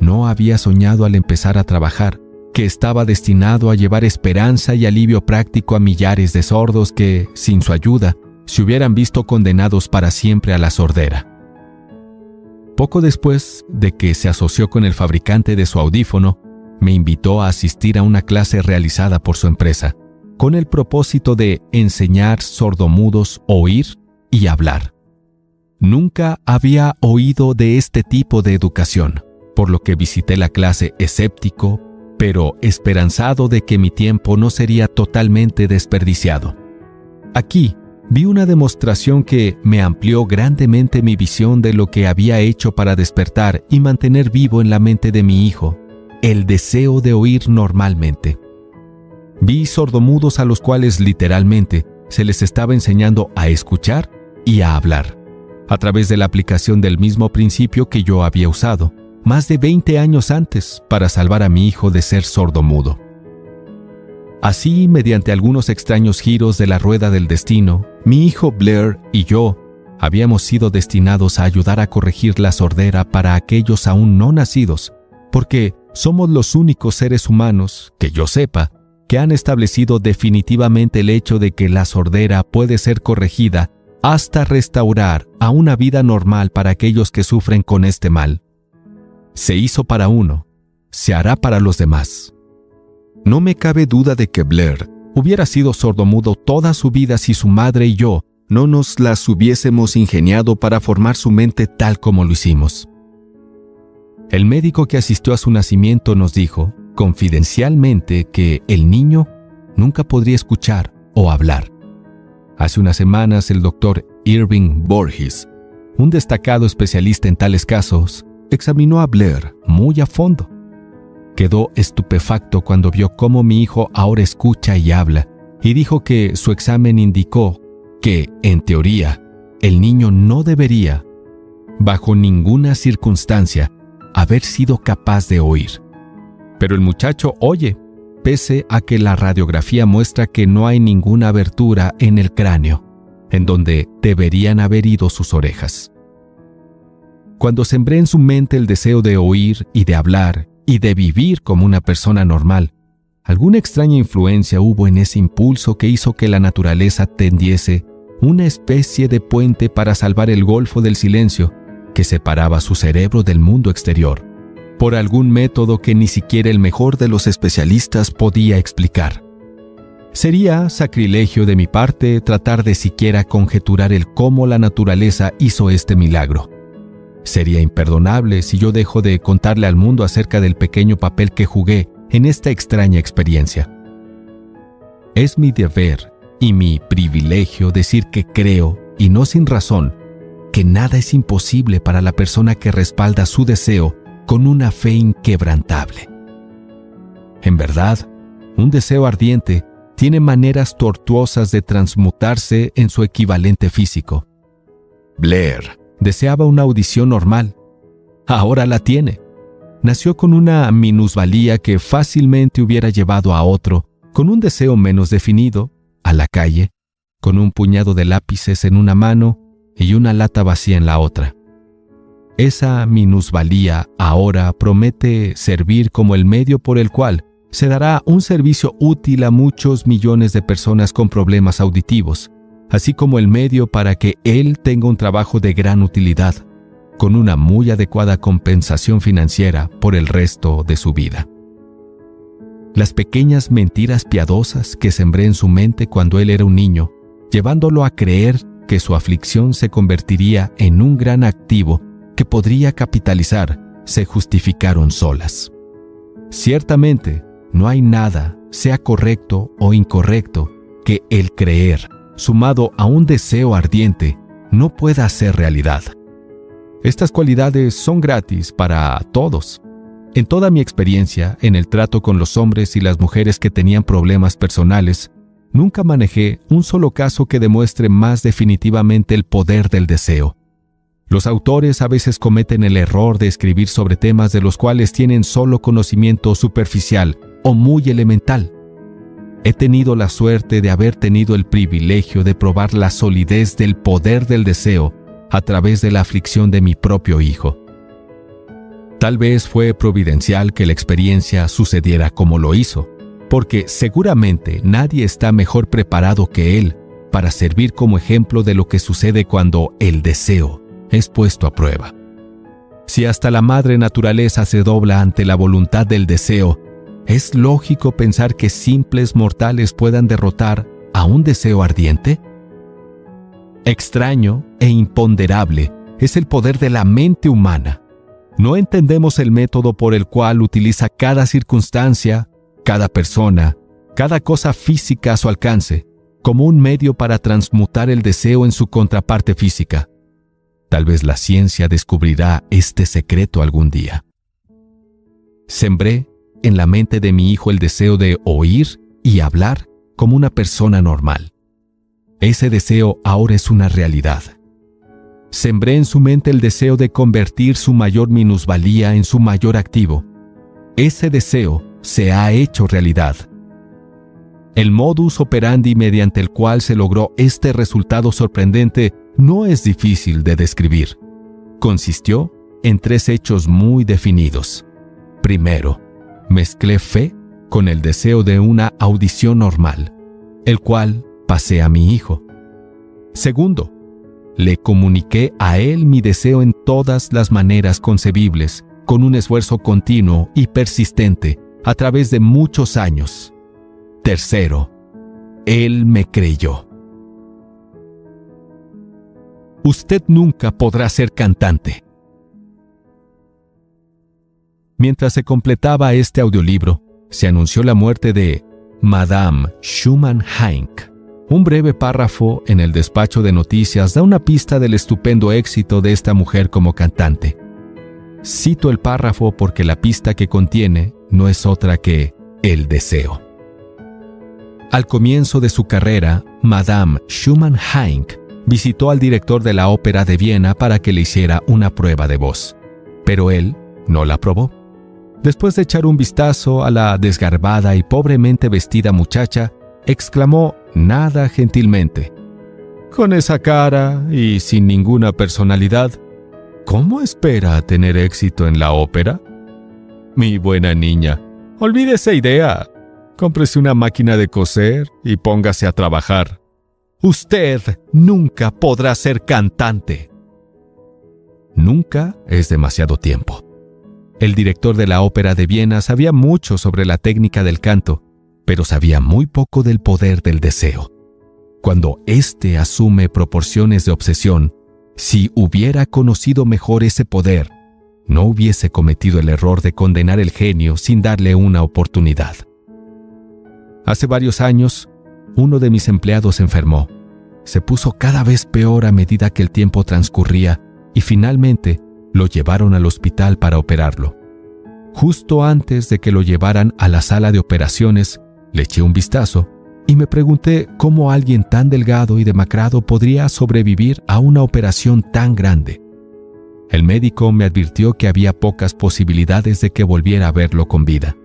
No había soñado al empezar a trabajar que estaba destinado a llevar esperanza y alivio práctico a millares de sordos que, sin su ayuda, se hubieran visto condenados para siempre a la sordera. Poco después de que se asoció con el fabricante de su audífono, me invitó a asistir a una clase realizada por su empresa, con el propósito de enseñar sordomudos a oír y hablar. Nunca había oído de este tipo de educación, por lo que visité la clase escéptico, pero esperanzado de que mi tiempo no sería totalmente desperdiciado. Aquí vi una demostración que me amplió grandemente mi visión de lo que había hecho para despertar y mantener vivo en la mente de mi hijo el deseo de oír normalmente. Vi sordomudos a los cuales literalmente se les estaba enseñando a escuchar y a hablar, a través de la aplicación del mismo principio que yo había usado, más de 20 años antes, para salvar a mi hijo de ser sordomudo. Así, mediante algunos extraños giros de la rueda del destino, mi hijo Blair y yo habíamos sido destinados a ayudar a corregir la sordera para aquellos aún no nacidos, porque somos los únicos seres humanos, que yo sepa, que han establecido definitivamente el hecho de que la sordera puede ser corregida hasta restaurar a una vida normal para aquellos que sufren con este mal. Se hizo para uno, se hará para los demás. No me cabe duda de que Blair hubiera sido sordomudo toda su vida si su madre y yo no nos las hubiésemos ingeniado para formar su mente tal como lo hicimos. El médico que asistió a su nacimiento nos dijo, confidencialmente, que el niño nunca podría escuchar o hablar. Hace unas semanas, el doctor Irving Borges, un destacado especialista en tales casos, examinó a Blair muy a fondo. Quedó estupefacto cuando vio cómo mi hijo ahora escucha y habla, y dijo que su examen indicó que, en teoría, el niño no debería, bajo ninguna circunstancia, haber sido capaz de oír. Pero el muchacho oye, pese a que la radiografía muestra que no hay ninguna abertura en el cráneo, en donde deberían haber ido sus orejas. Cuando sembré en su mente el deseo de oír y de hablar y de vivir como una persona normal, Alguna extraña influencia hubo en ese impulso que hizo que la naturaleza tendiese una especie de puente para salvar el golfo del silencio que separaba su cerebro del mundo exterior, por algún método que ni siquiera el mejor de los especialistas podía explicar. Sería sacrilegio de mi parte tratar de siquiera conjeturar el cómo la naturaleza hizo este milagro. Sería imperdonable si yo dejo de contarle al mundo acerca del pequeño papel que jugué en esta extraña experiencia. Es mi deber y mi privilegio decir que creo, y no sin razón, que nada es imposible para la persona que respalda su deseo con una fe inquebrantable. En verdad, un deseo ardiente tiene maneras tortuosas de transmutarse en su equivalente físico. Blair deseaba una audición normal. Ahora la tiene. Nació con una minusvalía que fácilmente hubiera llevado a otro, con un deseo menos definido, a la calle, con un puñado de lápices en una mano y una lata vacía en la otra. Esa minusvalía ahora promete servir como el medio por el cual se dará un servicio útil a muchos millones de personas con problemas auditivos, así como el medio para que él tenga un trabajo de gran utilidad, con una muy adecuada compensación financiera por el resto de su vida. Las pequeñas mentiras piadosas que sembré en su mente cuando él era un niño, llevándolo a creer que su aflicción se convertiría en un gran activo que podría capitalizar, se justificaron solas. Ciertamente, no hay nada, sea correcto o incorrecto, que el creer, sumado a un deseo ardiente, no pueda hacer realidad. Estas cualidades son gratis para todos. En toda mi experiencia, en el trato con los hombres y las mujeres que tenían problemas personales, nunca manejé un solo caso que demuestre más definitivamente el poder del deseo. Los autores a veces cometen el error de escribir sobre temas de los cuales tienen solo conocimiento superficial o muy elemental. He tenido la suerte de haber tenido el privilegio de probar la solidez del poder del deseo a través de la aflicción de mi propio hijo. Tal vez fue providencial que la experiencia sucediera como lo hizo, porque seguramente nadie está mejor preparado que él para servir como ejemplo de lo que sucede cuando el deseo es puesto a prueba. Si hasta la madre naturaleza se dobla ante la voluntad del deseo, ¿es lógico pensar que simples mortales puedan derrotar a un deseo ardiente? Extraño e imponderable es el poder de la mente humana. No entendemos el método por el cual utiliza cada circunstancia, cada persona, cada cosa física a su alcance, como un medio para transmutar el deseo en su contraparte física. Tal vez la ciencia descubrirá este secreto algún día. Sembré en la mente de mi hijo el deseo de oír y hablar como una persona normal. Ese deseo ahora es una realidad. Sembré en su mente el deseo de convertir su mayor minusvalía en su mayor activo. Ese deseo se ha hecho realidad. El modus operandi mediante el cual se logró este resultado sorprendente no es difícil de describir. Consistió en 3 hechos muy definidos. Primero, mezclé fe con el deseo de una audición normal, el cual pasé a mi hijo. Segundo, le comuniqué a él mi deseo en todas las maneras concebibles, con un esfuerzo continuo y persistente a través de muchos años. Tercero, él me creyó. Usted nunca podrá ser cantante. Mientras se completaba este audiolibro, se anunció la muerte de Madame Schumann-Heink. Un breve párrafo en el despacho de noticias da una pista del estupendo éxito de esta mujer como cantante. Cito el párrafo porque la pista que contiene no es otra que el deseo. Al comienzo de su carrera, Madame Schumann-Heink visitó al director de la ópera de Viena para que le hiciera una prueba de voz, pero él no la aprobó. Después de echar un vistazo a la desgarbada y pobremente vestida muchacha, exclamó nada gentilmente: «Con esa cara y sin ninguna personalidad, ¿cómo espera tener éxito en la ópera? Mi buena niña, olvide esa idea. Cómprese una máquina de coser y póngase a trabajar. Usted nunca podrá ser cantante. Nunca es demasiado tiempo. El director de la Ópera de Viena sabía mucho sobre la técnica del canto, pero sabía muy poco del poder del deseo. Cuando éste asume proporciones de obsesión, si hubiera conocido mejor ese poder, no hubiese cometido el error de condenar el genio sin darle una oportunidad. Hace varios años, uno de mis empleados enfermó. Se puso cada vez peor a medida que el tiempo transcurría y finalmente lo llevaron al hospital para operarlo. Justo antes de que lo llevaran a la sala de operaciones, le eché un vistazo y me pregunté cómo alguien tan delgado y demacrado podría sobrevivir a una operación tan grande. El médico me advirtió que había pocas posibilidades de que volviera a verlo con vida.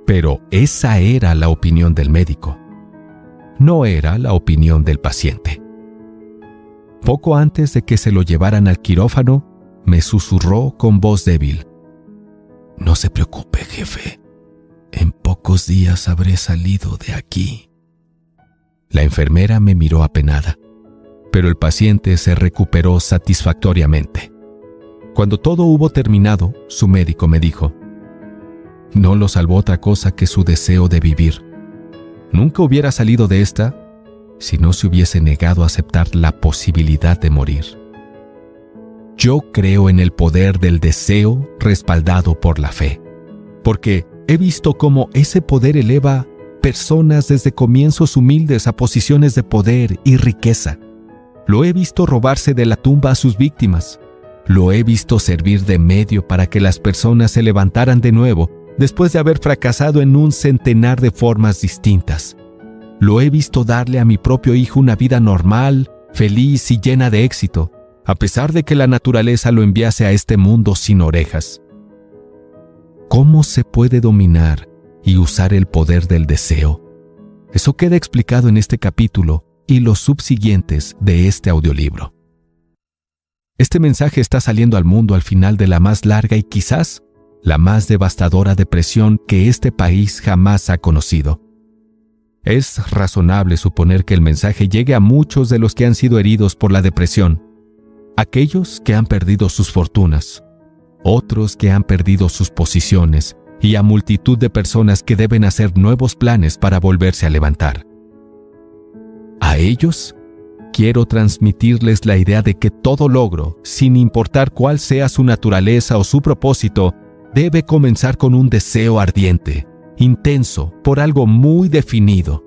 Pero esa era la opinión del médico. No era la opinión del paciente. Poco antes de que se lo llevaran al quirófano, me susurró con voz débil: «No se preocupe, jefe. En pocos días habré salido de aquí». La enfermera me miró apenada, pero el paciente se recuperó satisfactoriamente. Cuando todo hubo terminado, su médico me dijo: «No lo salvó otra cosa que su deseo de vivir. Nunca hubiera salido de esta si no se hubiese negado a aceptar la posibilidad de morir». Yo creo en el poder del deseo respaldado por la fe, porque he visto cómo ese poder eleva personas desde comienzos humildes a posiciones de poder y riqueza. Lo he visto robarse de la tumba a sus víctimas. Lo he visto servir de medio para que las personas se levantaran de nuevo después de haber fracasado en un centenar de formas distintas. Lo he visto darle a mi propio hijo una vida normal, feliz y llena de éxito, a pesar de que la naturaleza lo enviase a este mundo sin orejas. ¿Cómo se puede dominar y usar el poder del deseo? Eso queda explicado en este capítulo y los subsiguientes de este audiolibro. Este mensaje está saliendo al mundo al final de la más larga y quizás la más devastadora depresión que este país jamás ha conocido. Es razonable suponer que el mensaje llegue a muchos de los que han sido heridos por la depresión, aquellos que han perdido sus fortunas, otros que han perdido sus posiciones y a multitud de personas que deben hacer nuevos planes para volverse a levantar. A ellos, quiero transmitirles la idea de que todo logro, sin importar cuál sea su naturaleza o su propósito, debe comenzar con un deseo ardiente, intenso, por algo muy definido,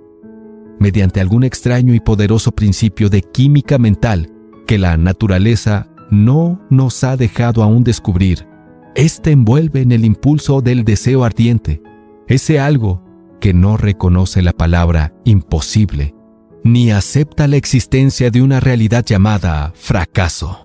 mediante algún extraño y poderoso principio de química mental que la naturaleza no nos ha dejado aún descubrir. Este envuelve en el impulso del deseo ardiente, ese algo que no reconoce la palabra imposible, ni acepta la existencia de una realidad llamada fracaso.